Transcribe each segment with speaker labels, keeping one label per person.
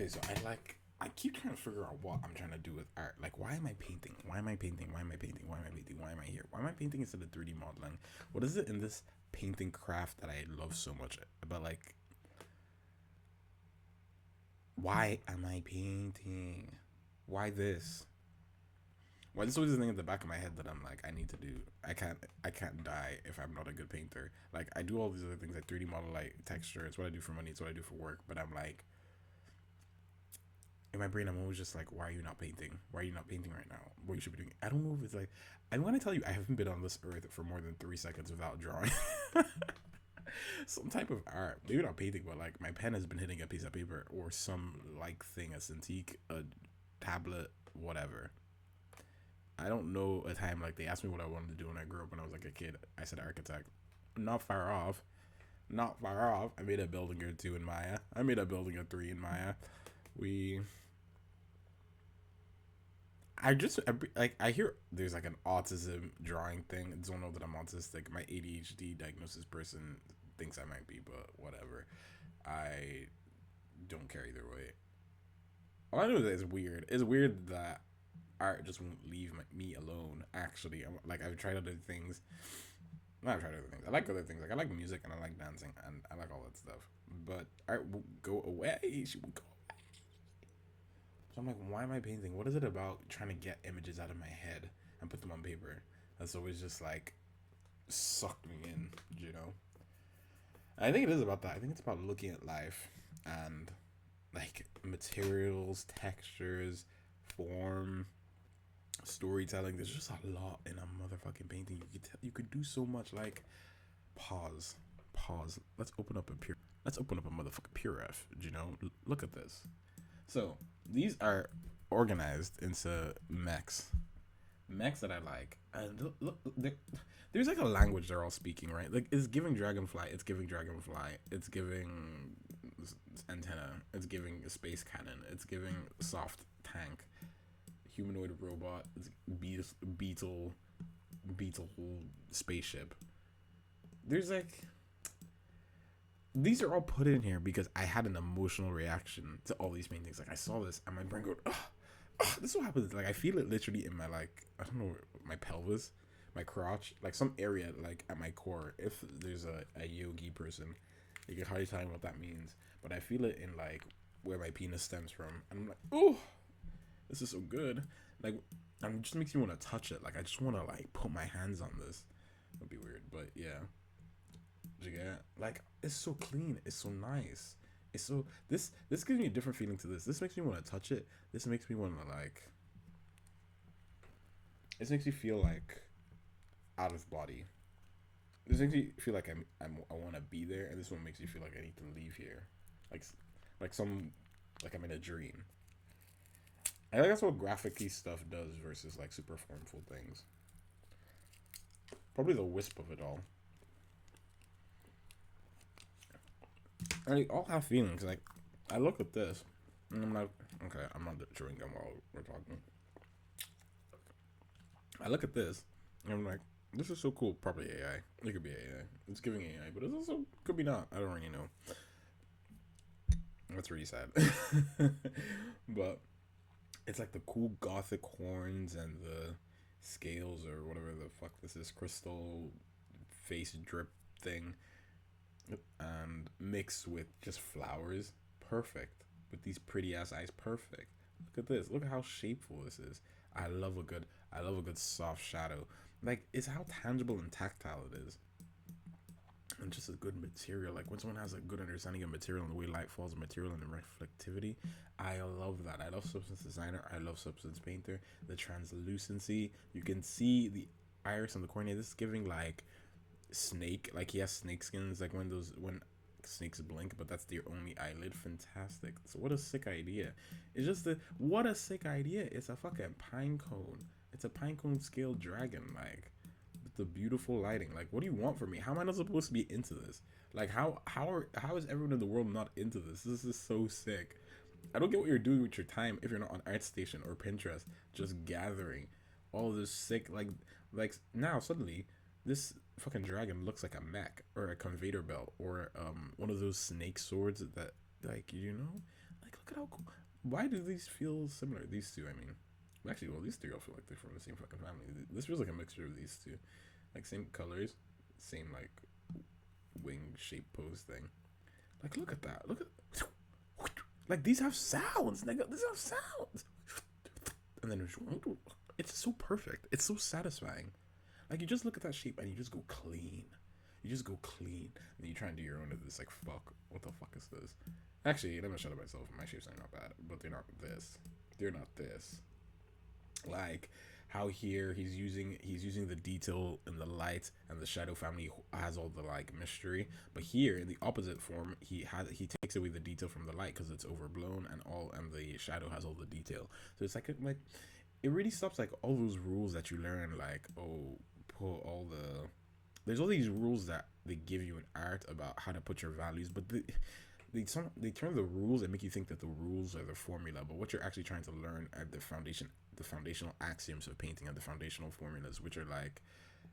Speaker 1: Okay, so I keep trying to figure out what I'm trying to do with art. Like, why am I painting? Why am I painting? Why am I painting? Why am I painting? Why am I here? Why am I painting instead of 3D modeling? What is it in this painting craft that I love so much? But like, why am I painting? Why this? Why this always the thing in the back of my head that I'm like, I need to do. I can't die if I'm not a good painter. Like, I do all these other things like 3D model, like texture. It's what I do for money. It's what I do for work. But I'm like, in my brain, I'm always just like, why are you not painting? Why are you not painting right now? What you should be doing? I don't know if it's like, I'm gonna tell you, I haven't been on this earth for more than 3 seconds without drawing some type of art. Maybe not painting, but like my pen has been hitting a piece of paper or some like thing, a Cintiq, a tablet, whatever. I don't know a time like they asked me what I wanted to do when I grew up when I was like a kid. I said architect. Not far off. Not far off. I made a building or two in Maya. I made a building or three in Maya. We like I hear there's like an autism drawing thing. I don't know that I'm autistic. My ADHD diagnosis person thinks I might be, but whatever. I don't care either way. All I know is that it's weird. It's weird that art just won't leave me alone. Actually, like I've tried other things. Not I've tried other things. I like other things. Like I like music and I like dancing and I like all that stuff. But art won't go away. She will go. So I'm like, why am I painting? What is it about trying to get images out of my head and put them on paper? That's always just like sucked me in, you know? I think it is about that. I think it's about looking at life and like materials, textures, form, storytelling. There's just a lot in a motherfucking painting. You could do so much. Like pause, pause. Let's open up a motherfucking PureF. You know, look at this. So these are organized into mechs that I like. And look, there's like a language they're all speaking, right? Like it's giving dragonfly, it's giving dragonfly, it's giving antenna, it's giving space cannon, it's giving soft tank, humanoid robot, it's beetle, beetle spaceship. There's like these are all put in here because I had an emotional reaction to all these paintings. Like I saw this and my brain goes, oh, oh, this is what happens. Like I feel it literally in my like I don't know my pelvis, my crotch, like some area like at my core. If there's a yogi person, you can hardly tell me what that means, but I feel it in like where my penis stems from, and I'm like, oh, this is so good. Like, it just makes me want to touch it. Like I just want to like put my hands on this. It'd be weird, but yeah. You get like it's so clean, it's so nice. It's so this gives me a different feeling to this. This makes me want to touch it. This makes me want to like. This makes me feel like out of body. This makes me feel like I want to be there, and this one makes me feel like I need to leave here, like like some like I'm in a dream. I think that's what graphic stuff does versus like super formful things. Probably the wisp of it all. And they all have feelings. Like I look at this, and I'm like, okay, I'm not chewing gum while we're talking. I look at this, and I'm like, this is so cool. Probably AI. It could be AI. It's giving AI, but it's also could be not. I don't really know. That's really sad. But it's like the cool gothic horns and the scales or whatever the fuck this is, crystal face drip thing, and mixed with just flowers. Perfect. With these pretty ass eyes. Perfect. Look at this. Look at how shapeful this is. I love a good soft shadow. Like it's how tangible and tactile it is. And just a good material. Like when someone has a good understanding of material and the way light falls, material and the reflectivity, I love that. I love substance designer. I love substance painter. The translucency. You can see the iris and the cornea. This is giving like snake. Like he has snake skins. Like when snakes blink, but that's their only eyelid. Fantastic. So what a sick idea. It's just what a sick idea. It's a fucking pine cone. It's a pine cone scale dragon. Like the beautiful lighting. Like, what do you want from me? How am I not supposed to be into this? Like, how is everyone in the world not into this? This is so sick. I don't get what you're doing with your time if you're not on ArtStation or Pinterest, just gathering all of this sick like now suddenly this fucking dragon looks like a mech or a conveyor belt or one of those snake swords that like look at how cool. Why do these feel similar? These two, I mean. Actually, well, these three all feel like they're from the same fucking family. This feels like a mixture of these two. Like, same colors, same, like, wing shape pose thing. Like, look at that. Look at. Like, these have sounds, nigga. These have sounds. And then it's so perfect. It's so satisfying. Like, you just look at that shape and you just go clean. You just go clean. And you try and do your own of this. Like, fuck. What the fuck is this? Actually, let me shut up myself. My shapes are not bad. But they're not this. They're not this. Like, how here he's using the detail in the light, and the shadow family has all the like mystery, but here in the opposite form he takes away the detail from the light because it's overblown, and the shadow has all the detail. So it's like it really stops like all those rules that you learn, like, oh, put all the there's all these rules that they give you in art about how to put your values, but they turn the rules and make you think that the rules are the formula, but what you're actually trying to learn at the foundational axioms of painting, and the foundational formulas, which are like,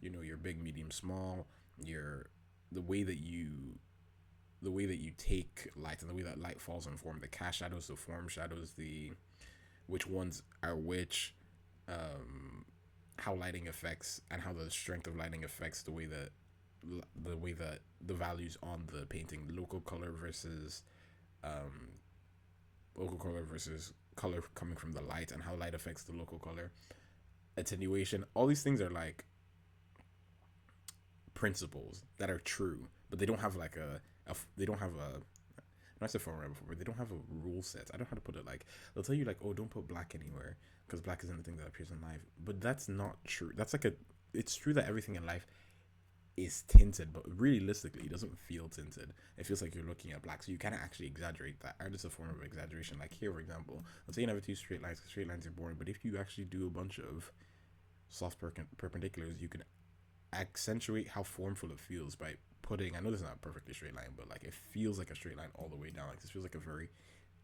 Speaker 1: your big, medium, small, your the way that you take light, and the way that light falls on form, the cast shadows, the form shadows, the which ones are which, how lighting affects, and how the strength of lighting affects the way that the values on the painting, local color versus color coming from the light, and how light affects the local color, attenuation. All these things are like principles that are true, but they don't have like they don't have a I said formula before, but they don't have a rule set. I don't know how to put it. Like, they'll tell you like, oh, don't put black anywhere because black isn't the thing that appears in life, but that's not true. That's like it's true that everything in life is tinted, but realistically it doesn't feel tinted. It feels like you're looking at black, so you kind of actually exaggerate that. Art is a form of exaggeration. Like here, for example, let's say you never do straight lines, because straight lines are boring, but if you actually do a bunch of soft perpendiculars, you can accentuate how formful it feels by putting, I know this is not a perfectly straight line, but like it feels like a straight line all the way down. Like this feels like a very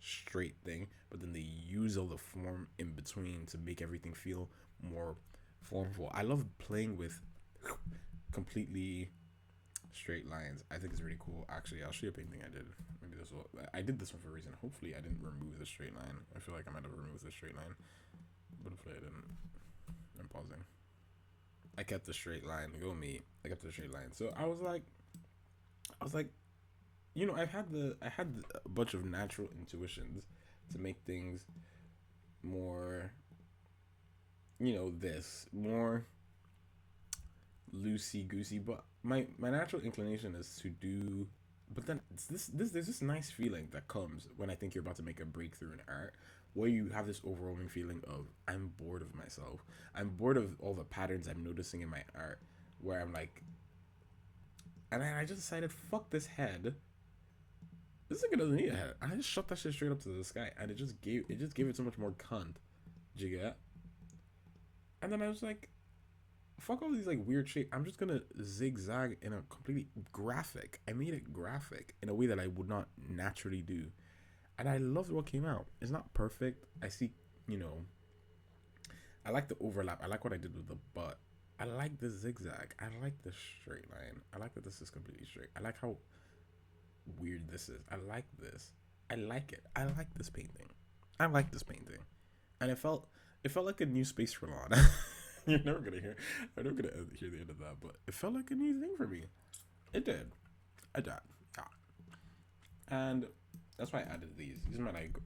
Speaker 1: straight thing, but then they use all the form in between to make everything feel more formful. I love playing with completely straight lines. I think it's really cool. Actually, I'll show you a painting I did. Maybe I did this one for a reason. Hopefully I didn't remove the straight line. I feel like I might have removed the straight line, but hopefully I didn't. I'm pausing. I kept the straight line. Go me. I kept the straight line. So I was like, I had a bunch of natural intuitions to make things more, this more loosey goosey. But my natural inclination is to do. But then there's this nice feeling that comes when I think you're about to make a breakthrough in art, where you have this overwhelming feeling of, I'm bored of myself. I'm bored of all the patterns I'm noticing in my art, where I'm like, and I just decided, fuck this head. This nigga doesn't need a head. I just shot that shit straight up to the sky, and it just gave it so much more cunt. Did you get? And then I was like, fuck all these like weird shit. I'm just gonna zigzag in a completely graphic. I made it graphic in a way that I would not naturally do, and I loved what came out. It's not perfect. I see, I like the overlap. I like what I did with the butt. I like the zigzag. I like the straight line. I like that this is completely straight. I like how weird this is. I like this. I like it. I like this painting. I like this painting, and it felt like a new space for Lana. I'm never gonna hear the end of that, but it felt like a new thing for me. It did. I did. Yeah. And that's why I added these. These are my like.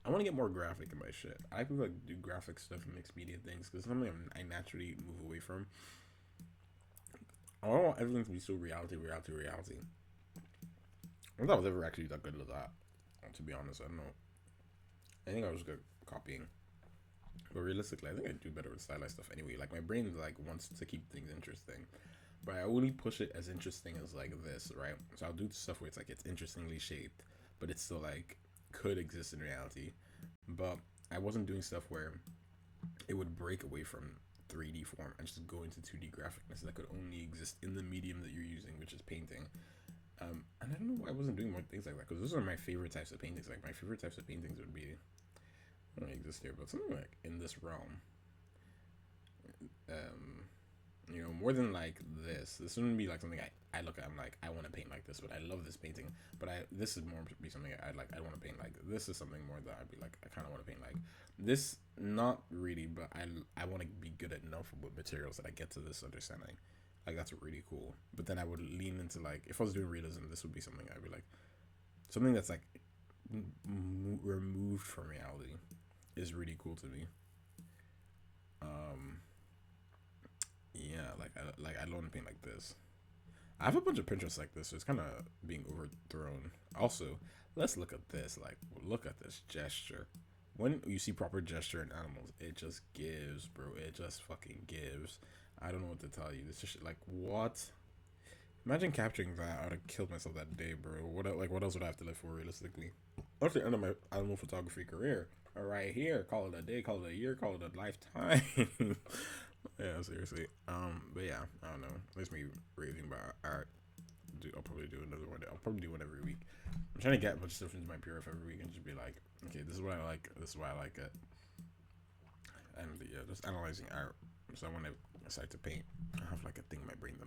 Speaker 1: I want to get more graphic in my shit. I like to like do graphic stuff and mixed media things because something I naturally move away from. I don't want everything to be so reality. I don't think I was ever actually that good at that. To be honest, I don't know. I think I was good copying. But realistically, I think I do better with stylized stuff anyway. Like my brain like wants to keep things interesting, but I only push it as interesting as like this, right? So I'll do stuff where it's interestingly shaped, but it's still like could exist in reality. But I wasn't doing stuff where it would break away from 3D form and just go into 2D graphicness that could only exist in the medium that you're using, which is painting. And I don't know why I wasn't doing more things like that, because those are my favorite types of paintings. Like my favorite types of paintings would be, I don't exist here, but something like in this realm. You know, more than like this wouldn't be like something I look at. I'm like, I want to paint like this, but I love this painting. But this is more be something I like. I want to paint like this is something more that I'd be like, I kind of want to paint like this. Not really, but I want to be good enough with materials that I get to this understanding. Like that's really cool. But then I would lean into like if I was doing realism, this would be something I'd be like something that's like removed from reality is really cool to me. Um, yeah, like I want to paint like this. I have a bunch of Pinterest like this, so it's kind of being overthrown. Also, let's look at this. Like, look at this gesture. When you see proper gesture in animals, it just gives, bro. It just fucking gives. I don't know what to tell you. This just like what? Imagine capturing that. I'd have killed myself that day, bro. What else would I have to live for realistically? That's the end of my animal photography career. Right here, call it a day, call it a year, call it a lifetime. Yeah, seriously. But yeah, I don't know. That's me raving about art. I'll probably do another one. I'll probably do one every week. I'm trying to get a bunch of stuff into my PRF every week and just be like, okay, this is what I like. This is why I like it. And yeah, just analyzing art. So when I decide to paint, I have like a thing in my brain that